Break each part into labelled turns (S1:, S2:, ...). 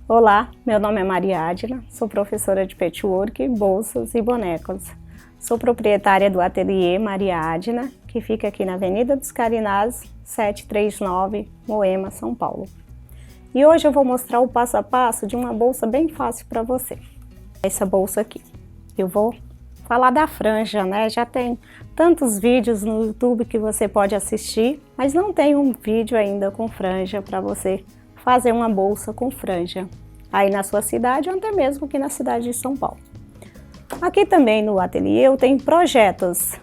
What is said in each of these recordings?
S1: Olá, meu nome é Maria Adila, sou professora de patchwork, bolsas e bonecos. Sou proprietária do ateliê Maria Adila, que fica aqui na Avenida dos Carinás, 739, Moema, São Paulo. E hoje eu vou mostrar o passo a passo de uma bolsa bem fácil para você. Essa bolsa aqui. Eu vou falar da franja, né? Já tem tantos vídeos no YouTube que você pode assistir, mas não tem um vídeo ainda com franja para você fazer uma bolsa com franja aí na sua cidade ou até mesmo aqui na cidade de São Paulo. Aqui também no ateliê eu tenho projetos.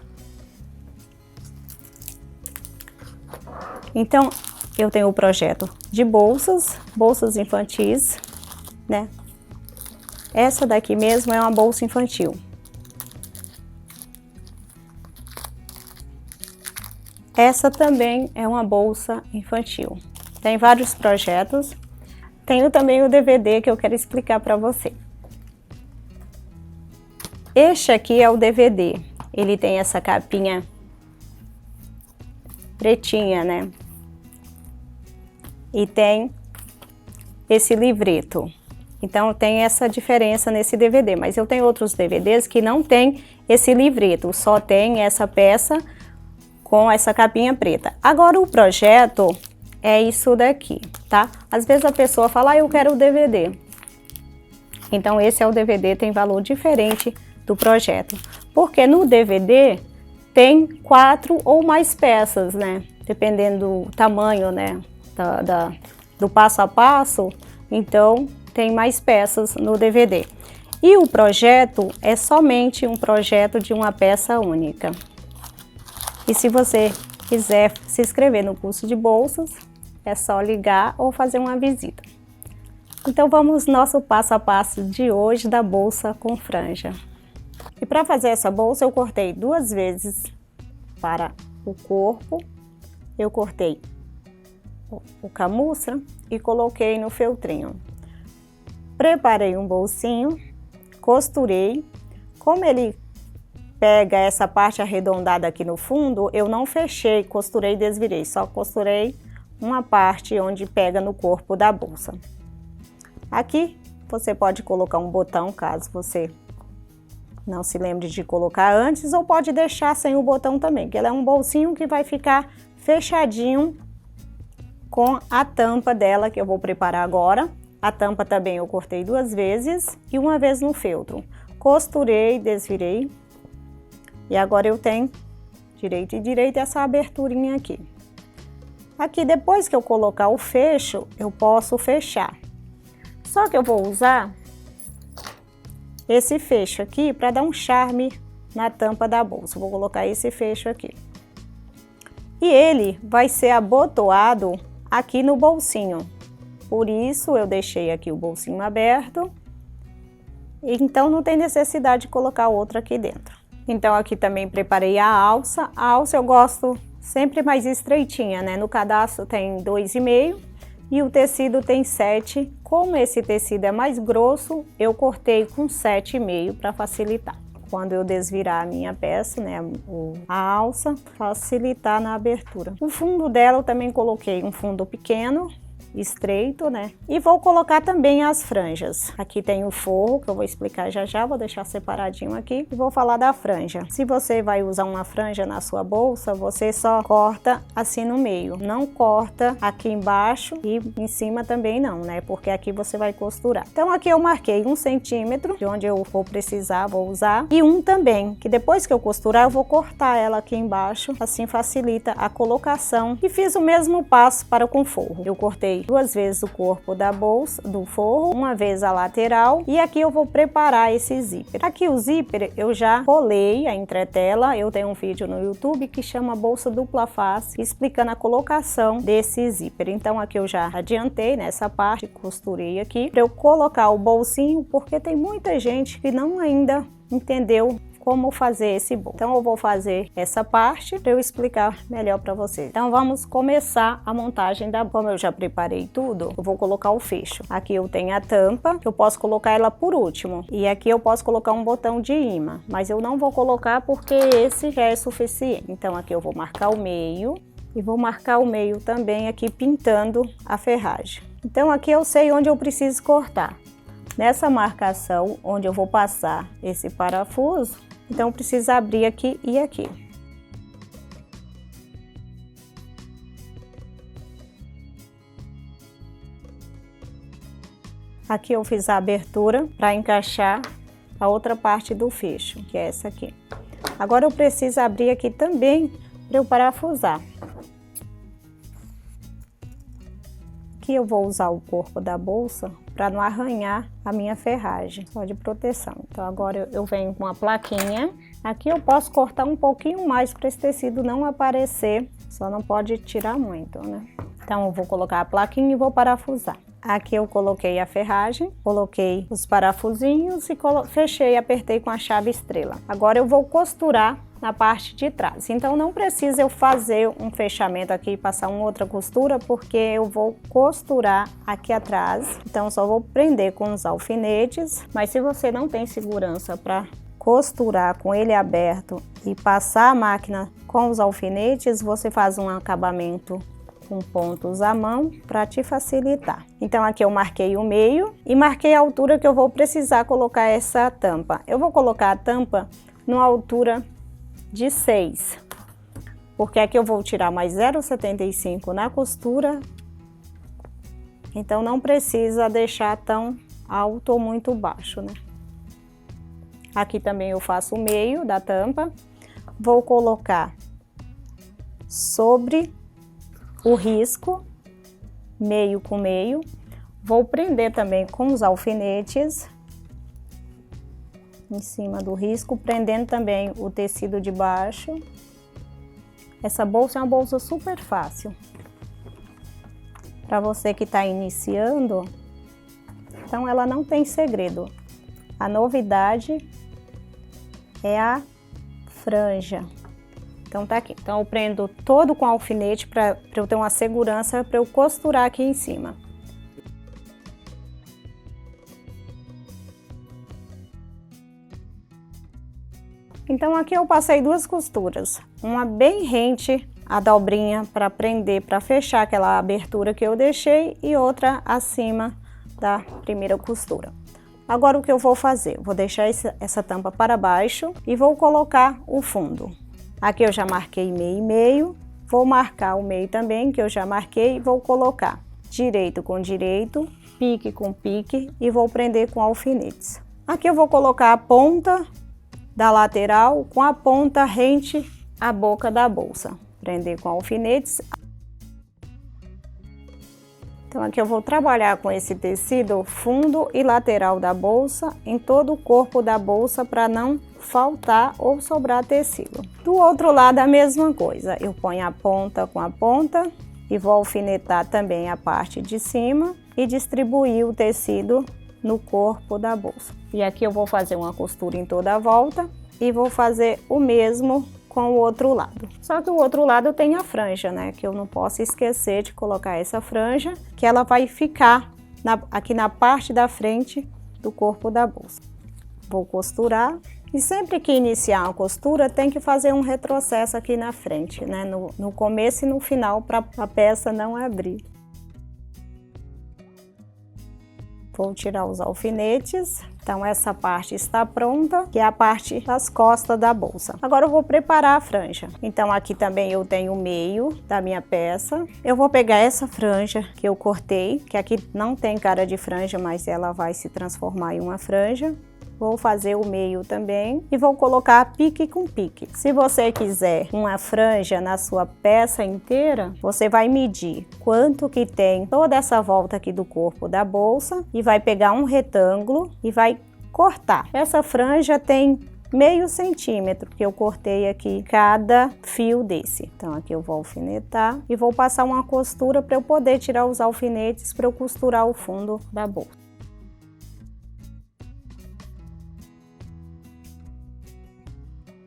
S1: Então eu tenho o projeto de bolsas infantis, né? Essa daqui mesmo é uma bolsa infantil. Essa também é uma bolsa infantil. Tem vários projetos. Tenho também o DVD que eu quero explicar para você. Este aqui é o DVD. Ele tem essa capinha pretinha, né? E tem esse livreto. Então tem essa diferença nesse DVD, mas eu tenho outros DVDs que não tem esse livreto, só tem essa peça com essa capinha preta. Agora o projeto é isso daqui, tá? Às vezes a pessoa fala, eu quero o DVD. Então esse é o DVD, tem valor diferente do projeto. Porque no DVD tem 4 ou mais peças, né? Dependendo do tamanho, né? Do passo a passo, então tem mais peças no DVD. E o projeto é somente um projeto de uma peça única. E se você quiser se inscrever no curso de bolsas, é só ligar ou fazer uma visita. Então vamos ao nosso passo a passo de hoje da bolsa com franja. E para fazer essa bolsa eu cortei 2 vezes para o corpo, eu cortei o camuça e coloquei no feltrinho. Preparei um bolsinho, costurei. Como ele pega essa parte arredondada aqui no fundo, eu não fechei, costurei e desvirei, só costurei uma parte onde pega no corpo da bolsa. Aqui você pode colocar um botão, caso você não se lembre de colocar antes, ou pode deixar sem o botão também, que ele é um bolsinho que vai ficar fechadinho com a tampa dela, que eu vou preparar agora. A tampa também eu cortei 2 vezes e uma vez no feltro. Costurei, desvirei. E agora eu tenho direito e direito essa aberturinha aqui. Aqui, depois que eu colocar o fecho, eu posso fechar. Só que eu vou usar esse fecho aqui para dar um charme na tampa da bolsa. Vou colocar esse fecho aqui. E ele vai ser abotoado aqui no bolsinho. Por isso eu deixei aqui o bolsinho aberto. Então não tem necessidade de colocar outro aqui dentro. Então aqui também preparei a alça. A alça eu gosto sempre mais estreitinha, né? No cadastro tem 2,5 e o tecido tem 7. Como esse tecido é mais grosso, eu cortei com 7,5 para facilitar. Quando eu desvirar a minha peça, né, a alça, facilitar na abertura. O fundo dela eu também coloquei um fundo pequeno, estreito, né? E vou colocar também as franjas. Aqui tem o forro, que eu vou explicar já já, vou deixar separadinho aqui. E vou falar da franja. Se você vai usar uma franja na sua bolsa, você só corta assim no meio. Não corta aqui embaixo e em cima também não, né? Porque aqui você vai costurar. Então aqui eu marquei 1 centímetro, de onde eu vou precisar, vou usar. E um também, que depois que eu costurar, eu vou cortar ela aqui embaixo. Assim facilita a colocação. E fiz o mesmo passo para com forro. Eu cortei 2 vezes o corpo da bolsa, do forro, uma vez a lateral, e aqui eu vou preparar esse zíper. Aqui o zíper eu já colei a entretela, eu tenho um vídeo no YouTube que chama bolsa dupla face, explicando a colocação desse zíper. Então aqui eu já adiantei nessa parte, costurei aqui, para eu colocar o bolsinho, porque tem muita gente que não ainda entendeu como fazer esse bolso. Então eu vou fazer essa parte para eu explicar melhor para vocês. Então vamos começar a montagem da... Como eu já preparei tudo, eu vou colocar o fecho. Aqui eu tenho a tampa, eu posso colocar ela por último. E aqui eu posso colocar um botão de imã, mas eu não vou colocar porque esse já é suficiente. Então aqui eu vou marcar o meio e vou marcar o meio também aqui pintando a ferragem. Então aqui eu sei onde eu preciso cortar. Nessa marcação, onde eu vou passar esse parafuso, então eu preciso abrir aqui e aqui. Aqui eu fiz a abertura para encaixar a outra parte do fecho, que é essa aqui. Agora eu preciso abrir aqui também para eu parafusar. Aqui eu vou usar o corpo da bolsa para não arranhar a minha ferragem, só de proteção. Então agora eu venho com a plaquinha. Aqui eu posso cortar um pouquinho mais para esse tecido não aparecer, só não pode tirar muito, né? Então eu vou colocar a plaquinha e vou parafusar. Aqui eu coloquei a ferragem, coloquei os parafusinhos e fechei e apertei com a chave estrela. Agora eu vou costurar na parte de trás. Então não precisa eu fazer um fechamento aqui e passar uma outra costura, porque eu vou costurar aqui atrás. Então só vou prender com os alfinetes, mas se você não tem segurança para costurar com ele aberto e passar a máquina com os alfinetes, você faz um acabamento com pontos à mão para te facilitar. Então aqui eu marquei o meio e marquei a altura que eu vou precisar colocar essa tampa. Eu vou colocar a tampa numa altura de 6, porque aqui eu vou tirar mais 0,75 na costura, então não precisa deixar tão alto ou muito baixo, né? Aqui também eu faço o meio da tampa, vou colocar sobre o risco, meio com meio, vou prender também com os alfinetes em cima do risco, prendendo também o tecido de baixo. Essa bolsa é uma bolsa super fácil para você que está iniciando, então ela não tem segredo. A novidade é a franja. Então tá aqui. Então eu prendo todo com alfinete para eu ter uma segurança para eu costurar aqui em cima. Então aqui eu passei duas costuras, uma bem rente a dobrinha para prender, para fechar aquela abertura que eu deixei, e outra acima da primeira costura. Agora o que eu vou fazer? Vou deixar essa tampa para baixo e vou colocar o fundo. Aqui eu já marquei meio e meio, vou marcar o meio também, que eu já marquei, e vou colocar direito com direito, pique com pique e vou prender com alfinetes. Aqui eu vou colocar a ponta da lateral com a ponta rente à boca da bolsa, prender com alfinetes. Então aqui eu vou trabalhar com esse tecido fundo e lateral da bolsa em todo o corpo da bolsa para não faltar ou sobrar tecido. Do outro lado a mesma coisa, eu ponho a ponta com a ponta e vou alfinetar também a parte de cima e distribuir o tecido no corpo da bolsa. E aqui eu vou fazer uma costura em toda a volta e vou fazer o mesmo com o outro lado. Só que o outro lado tem a franja, né? Que eu não posso esquecer de colocar essa franja, que ela vai ficar aqui na parte da frente do corpo da bolsa. Vou costurar e sempre que iniciar uma costura tem que fazer um retrocesso aqui na frente, né? No começo e no final, para a peça não abrir. Vou tirar os alfinetes. Então essa parte está pronta, que é a parte das costas da bolsa. Agora eu vou preparar a franja. Então aqui também eu tenho o meio da minha peça. Eu vou pegar essa franja que eu cortei, que aqui não tem cara de franja, mas ela vai se transformar em uma franja. Vou fazer o meio também e vou colocar pique com pique. Se você quiser uma franja na sua peça inteira, você vai medir quanto que tem toda essa volta aqui do corpo da bolsa e vai pegar um retângulo e vai cortar. Essa franja tem meio centímetro, que eu cortei aqui cada fio desse. Então aqui eu vou alfinetar e vou passar uma costura para eu poder tirar os alfinetes para eu costurar o fundo da bolsa.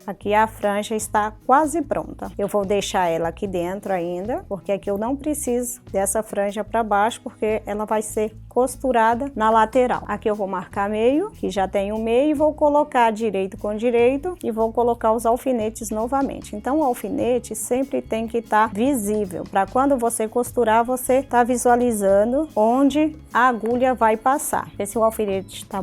S1: Aqui a franja está quase pronta. Eu vou deixar ela aqui dentro ainda, porque aqui eu não preciso dessa franja para baixo, porque ela vai ser costurada na lateral. Aqui eu vou marcar meio, que já tem o meio, e vou colocar direito com direito e vou colocar os alfinetes novamente. Então o alfinete sempre tem que estar visível, para quando você costurar, você tá visualizando onde a agulha vai passar. Porque se o alfinete está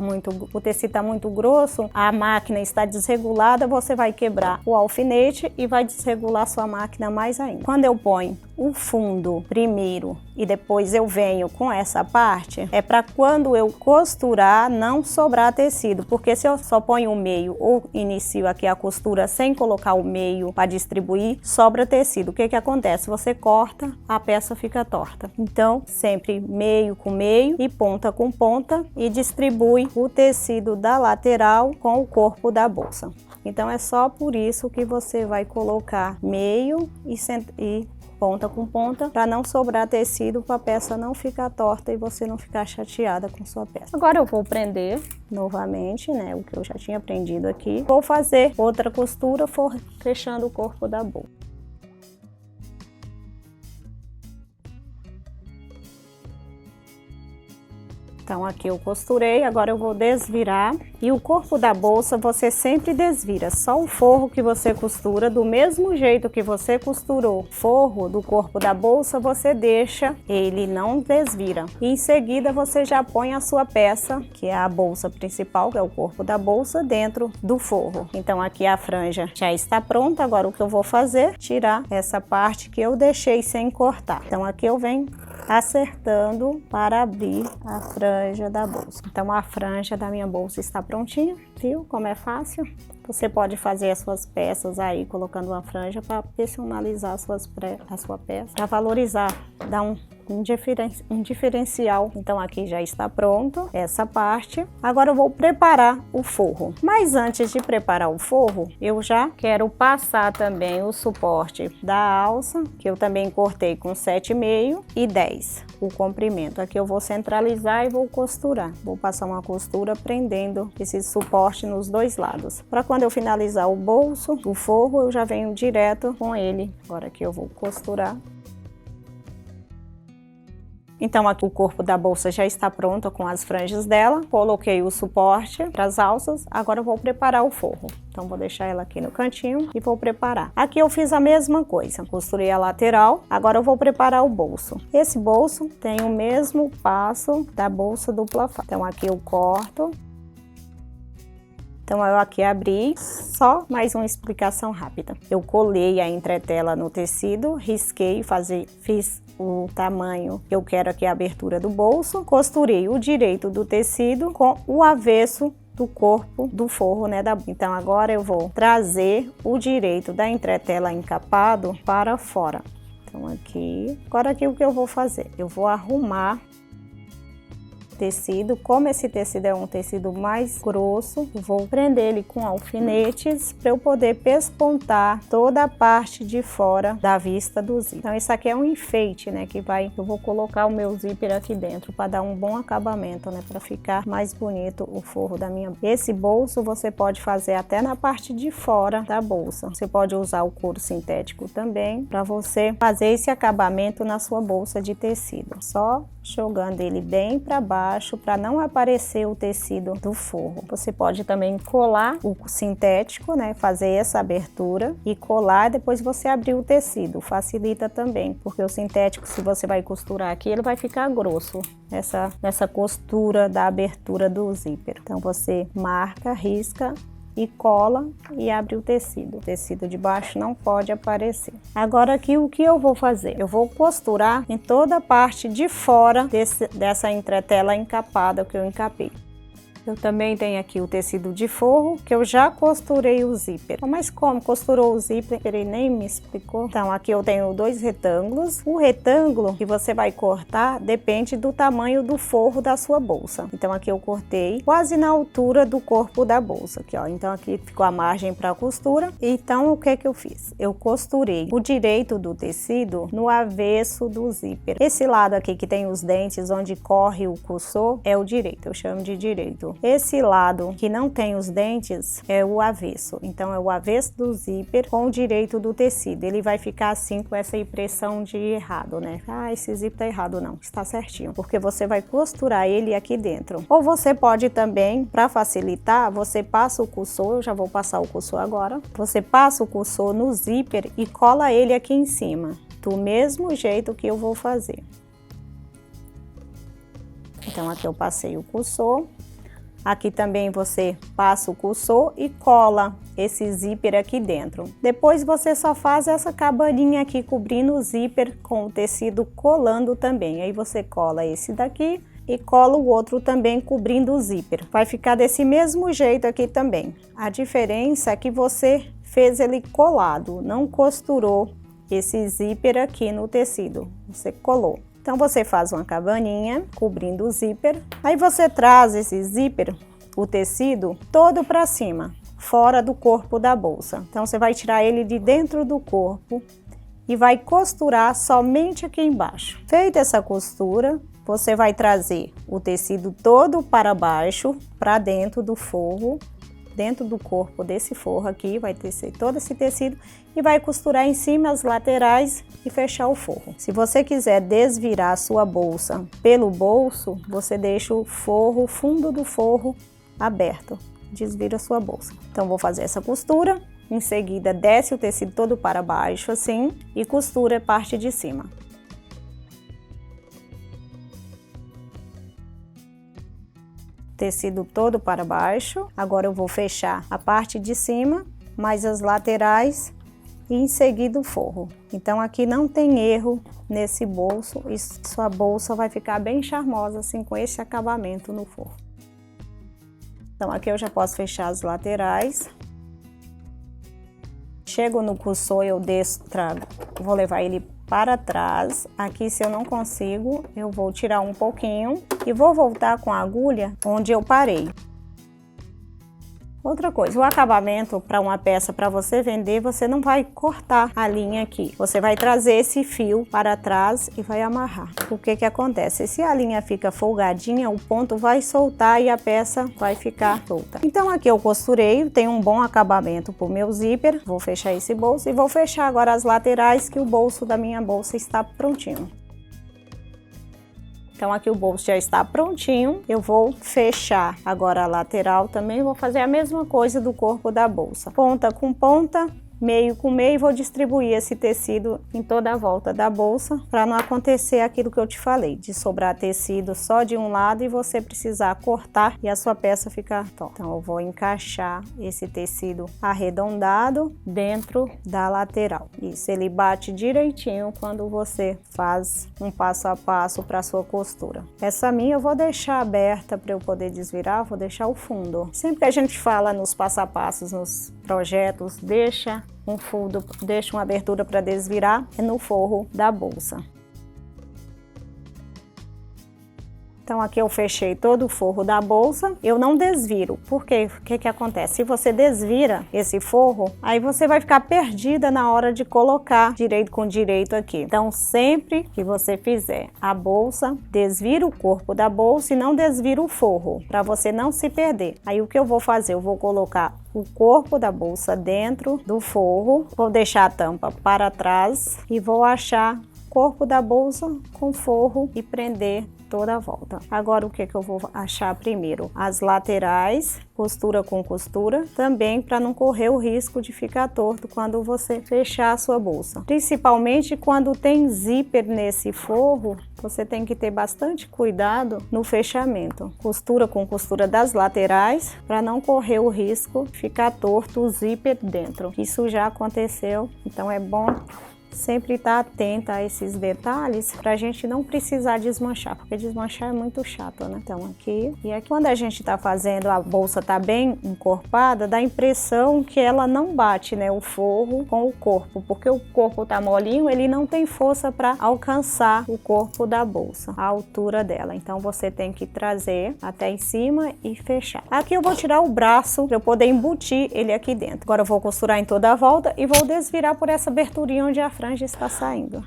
S1: o tecido está muito grosso, a máquina está desregulada, você vai quebrar o alfinete e vai desregular sua máquina mais ainda. Quando eu ponho o fundo primeiro e depois eu venho com essa parte, é para quando eu costurar não sobrar tecido, porque se eu só ponho o meio ou inicio aqui a costura sem colocar o meio para distribuir, sobra tecido. O que que acontece? Você corta, a peça fica torta. Então, sempre meio com meio e ponta com ponta e distribui o tecido da lateral com o corpo da bolsa. Então, é só por isso que você vai colocar meio e ponta com ponta, para não sobrar tecido, para a peça não ficar torta e você não ficar chateada com sua peça. Agora eu vou prender novamente, né, o que eu já tinha prendido aqui. Vou fazer outra costura, fechando o corpo da bolsa. Então aqui eu costurei, agora eu vou desvirar e o corpo da bolsa você sempre desvira, só o forro que você costura, do mesmo jeito que você costurou o forro do corpo da bolsa, você deixa, ele não desvira. E em seguida você já põe a sua peça, que é a bolsa principal, que é o corpo da bolsa, dentro do forro. Então aqui a franja já está pronta, agora o que eu vou fazer? Tirar essa parte que eu deixei sem cortar. Então aqui eu venho acertando para abrir a franja da bolsa. Então a franja da minha bolsa está prontinha, viu como é fácil? Você pode fazer as suas peças aí colocando uma franja para personalizar a sua peça, para valorizar, dar um diferencial. Então aqui já está pronto essa parte. Agora eu vou preparar o forro. Mas antes de preparar o forro, eu já quero passar também o suporte da alça, que eu também cortei com 7,5 e 10 o comprimento. Aqui eu vou centralizar e vou costurar. Vou passar uma costura prendendo esse suporte nos dois lados. Para quando eu finalizar o bolso, o forro, eu já venho direto com ele. Agora aqui eu vou costurar. Então aqui o corpo da bolsa já está pronto com as franjas dela. Coloquei o suporte para as alças. Agora eu vou preparar o forro. Então vou deixar ela aqui no cantinho e vou preparar. Aqui eu fiz a mesma coisa. Costurei a lateral. Agora eu vou preparar o bolso. Esse bolso tem o mesmo passo da bolsa dupla face. Então aqui eu corto. Então eu aqui abri, só mais uma explicação rápida. Eu colei a entretela no tecido, risquei, fiz o tamanho que eu quero aqui, a abertura do bolso, costurei o direito do tecido com o avesso do corpo do forro, né? Então agora eu vou trazer o direito da entretela encapado para fora. Então agora aqui o que eu vou fazer? Eu vou arrumar tecido. Como esse tecido é um tecido mais grosso, vou prender ele com alfinetes para eu poder pespontar toda a parte de fora da vista do zíper. Então isso aqui é um enfeite, né, eu vou colocar o meu zíper aqui dentro para dar um bom acabamento, né, para ficar mais bonito o forro da minha bolsa. Esse bolso você pode fazer até na parte de fora da bolsa. Você pode usar o couro sintético também para você fazer esse acabamento na sua bolsa de tecido. Só jogando ele bem para baixo para não aparecer o tecido do forro. Você pode também colar o sintético, né, fazer essa abertura e colar, depois você abrir o tecido. Facilita também, porque o sintético, se você vai costurar aqui, ele vai ficar grosso nessa costura da abertura do zíper. Então você marca, risca e cola e abre o tecido. O tecido de baixo não pode aparecer. Agora aqui o que eu vou fazer? Eu vou costurar em toda a parte de fora dessa entretela encapada que eu encapei. Eu também tenho aqui o tecido de forro, que eu já costurei o zíper. Mas como costurou o zíper, ele nem me explicou. Então aqui eu tenho 2 retângulos. O retângulo que você vai cortar depende do tamanho do forro da sua bolsa. Então aqui eu cortei quase na altura do corpo da bolsa, aqui ó. Então aqui ficou a margem para a costura. Então o que eu fiz? Eu costurei o direito do tecido no avesso do zíper. Esse lado aqui que tem os dentes onde corre o cursor é o direito, eu chamo de direito. zíper, esse lado que não tem os dentes é o avesso. Então é o avesso do zíper com o direito do tecido. Ele vai ficar assim com essa impressão de errado, né? Ah, esse zíper tá errado. Não, está certinho, porque você vai costurar ele aqui dentro. Ou você pode também, para facilitar, você passa o cursor, eu já vou passar o cursor agora. Você passa o cursor no zíper e cola ele aqui em cima, do mesmo jeito que eu vou fazer. Então aqui eu passei o cursor. Aqui também você passa o cursor e cola esse zíper aqui dentro. Depois você só faz essa cabaninha aqui cobrindo o zíper com o tecido colando também. Aí você cola esse daqui e cola o outro também cobrindo o zíper. Vai ficar desse mesmo jeito aqui também. A diferença é que você fez ele colado, não costurou esse zíper aqui no tecido. Você colou. Então você faz uma cabaninha cobrindo o zíper, aí você traz esse zíper, o tecido, todo para cima, fora do corpo da bolsa. Então você vai tirar ele de dentro do corpo e vai costurar somente aqui embaixo. Feita essa costura, você vai trazer o tecido todo para baixo, para dentro do forro, dentro do corpo desse forro aqui, vai tecer todo esse tecido e vai costurar em cima as laterais e fechar o forro. Se você quiser desvirar a sua bolsa pelo bolso, você deixa o forro, o fundo do forro aberto, desvira a sua bolsa. Então vou fazer essa costura, em seguida desce o tecido todo para baixo assim e costura a parte de cima. Tecido todo para baixo. Agora eu vou fechar a parte de cima, mais as laterais e em seguida o forro. Então aqui não tem erro nesse bolso e sua bolsa vai ficar bem charmosa assim com esse acabamento no forro. Então aqui eu já posso fechar as laterais. Chego no cursor, eu desço, trago, vou levar ele para trás. Aqui, se eu não consigo, eu vou tirar um pouquinho e vou voltar com a agulha onde eu parei. Outra coisa, o acabamento para uma peça para você vender, você não vai cortar a linha aqui. Você vai trazer esse fio para trás e vai amarrar. O que que acontece? Se a linha fica folgadinha, o ponto vai soltar e a peça vai ficar solta. Então aqui eu costurei, tem um bom acabamento para o meu zíper. Vou fechar esse bolso e vou fechar agora as laterais, que o bolso da minha bolsa está prontinho. Então aqui o bolso já está prontinho, eu vou fechar agora a lateral também, vou fazer a mesma coisa do corpo da bolsa. Ponta com ponta, meio com meio, vou distribuir esse tecido em toda a volta da bolsa, para não acontecer aquilo que eu te falei, de sobrar tecido só de um lado e você precisar cortar e a sua peça ficar torta. Então eu vou encaixar esse tecido arredondado dentro da lateral. Isso, ele bate direitinho quando você faz um passo a passo para sua costura. Essa minha eu vou deixar aberta para eu poder desvirar, vou deixar o fundo. Sempre que a gente fala nos passo a passos, nos projetos, deixa um fundo, deixa uma abertura para desvirar no forro da bolsa. Então aqui eu fechei todo o forro da bolsa, eu não desviro, porque o que que acontece? Se você desvira esse forro, aí você vai ficar perdida na hora de colocar direito com direito aqui. Então sempre que você fizer a bolsa, desvira o corpo da bolsa e não desvira o forro, para você não se perder. Aí o que eu vou fazer? Eu vou colocar o corpo da bolsa dentro do forro, vou deixar a tampa para trás e vou achar o corpo da bolsa com forro e prender toda a volta. Agora o que que eu vou achar primeiro? As laterais, costura com costura, também para não correr o risco de ficar torto quando você fechar a sua bolsa. Principalmente quando tem zíper nesse forro, você tem que ter bastante cuidado no fechamento. Costura com costura das laterais para não correr o risco de ficar torto o zíper dentro. Isso já aconteceu, então é bom sempre estar atenta a esses detalhes para a gente não precisar desmanchar, porque desmanchar é muito chato, né? Então aqui e aqui, quando a gente está fazendo, a bolsa tá bem encorpada, dá a impressão que ela não bate, né, o forro com o corpo, porque o corpo tá molinho, ele não tem força para alcançar o corpo da bolsa, a altura dela. Então você tem que trazer até em cima e fechar. Aqui eu vou tirar o braço para eu poder embutir ele aqui dentro. Agora eu vou costurar em toda a volta e vou desvirar por essa aberturinha onde a franja está saindo.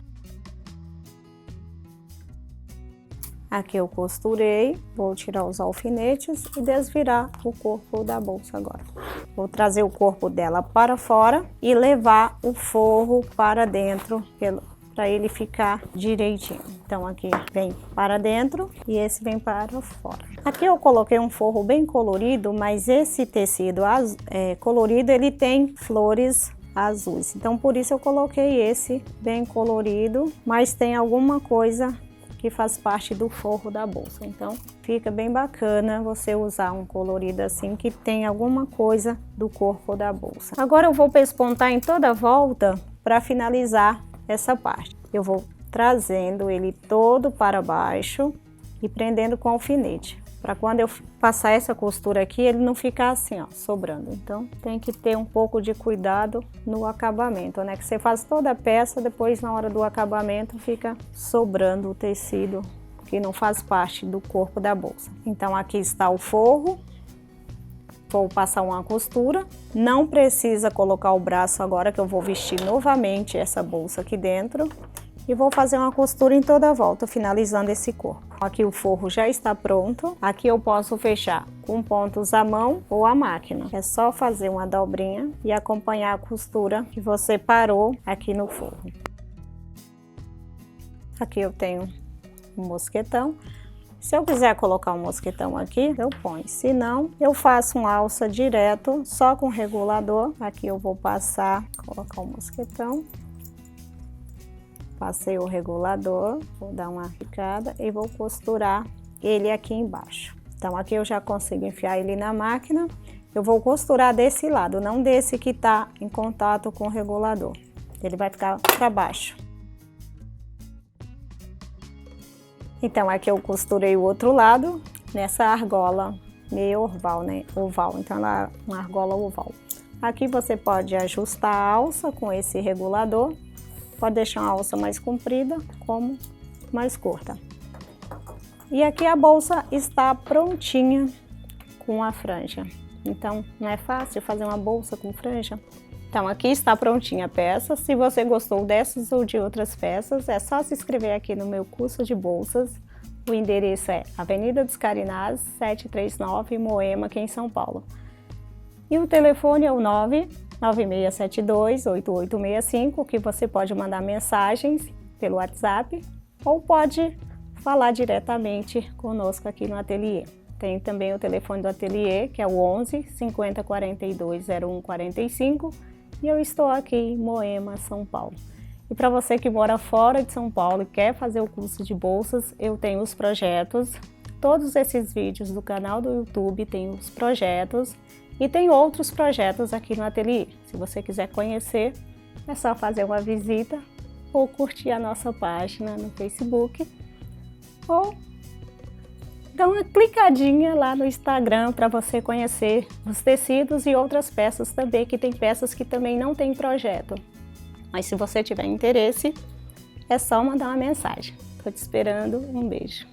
S1: Aqui eu costurei, vou tirar os alfinetes e desvirar o corpo da bolsa agora. Vou trazer o corpo dela para fora e levar o forro para dentro, para ele ficar direitinho. Então aqui vem para dentro e esse vem para fora. Aqui eu coloquei um forro bem colorido, mas esse tecido colorido ele tem flores azuis. Então por isso eu coloquei esse bem colorido, mas tem alguma coisa que faz parte do forro da bolsa. Então fica bem bacana você usar um colorido assim que tem alguma coisa do corpo da bolsa. Agora eu vou pespontar em toda a volta para finalizar essa parte. Eu vou trazendo ele todo para baixo e prendendo com alfinete, para quando eu passar essa costura aqui ele não ficar assim, ó, sobrando. Então tem que ter um pouco de cuidado no acabamento, né? Que você faz toda a peça, depois na hora do acabamento fica sobrando o tecido que não faz parte do corpo da bolsa. Então aqui está o forro. Vou passar uma costura. Não precisa colocar o braço agora, que eu vou vestir novamente essa bolsa aqui dentro. E vou fazer uma costura em toda a volta, finalizando esse corpo. Aqui o forro já está pronto. Aqui eu posso fechar com pontos à mão ou à máquina. É só fazer uma dobrinha e acompanhar a costura que você parou aqui no forro. Aqui eu tenho um mosquetão. Se eu quiser colocar um mosquetão aqui, eu ponho. Se não, eu faço uma alça direto, só com regulador. Aqui eu vou passar, colocar o mosquetão. Passei o regulador, vou dar uma picada e vou costurar ele aqui embaixo. Então aqui eu já consigo enfiar ele na máquina. Eu vou costurar desse lado, não desse que tá em contato com o regulador. Ele vai ficar para baixo. Então aqui eu costurei o outro lado nessa argola meio oval, né? Oval, então ela é uma argola oval. Aqui você pode ajustar a alça com esse regulador. Pode deixar uma alça mais comprida, como mais curta. E aqui a bolsa está prontinha com a franja. Então, não é fácil fazer uma bolsa com franja? Então, aqui está prontinha a peça. Se você gostou dessas ou de outras peças, é só se inscrever aqui no meu curso de bolsas. O endereço é Avenida dos Carinás, 739, Moema, aqui em São Paulo. E o telefone é o 99672-8865, que você pode mandar mensagens pelo WhatsApp ou pode falar diretamente conosco aqui no ateliê. Tem também o telefone do ateliê, que é o 11 50 42 01 45, e eu estou aqui em Moema, São Paulo. E para você que mora fora de São Paulo e quer fazer o curso de bolsas, eu tenho os projetos. Todos esses vídeos do canal do YouTube tem os projetos. E tem outros projetos aqui no ateliê. Se você quiser conhecer, é só fazer uma visita ou curtir a nossa página no Facebook ou dar uma clicadinha lá no Instagram para você conhecer os tecidos e outras peças também, que tem peças que também não tem projeto. Mas se você tiver interesse, é só mandar uma mensagem. Estou te esperando. Um beijo.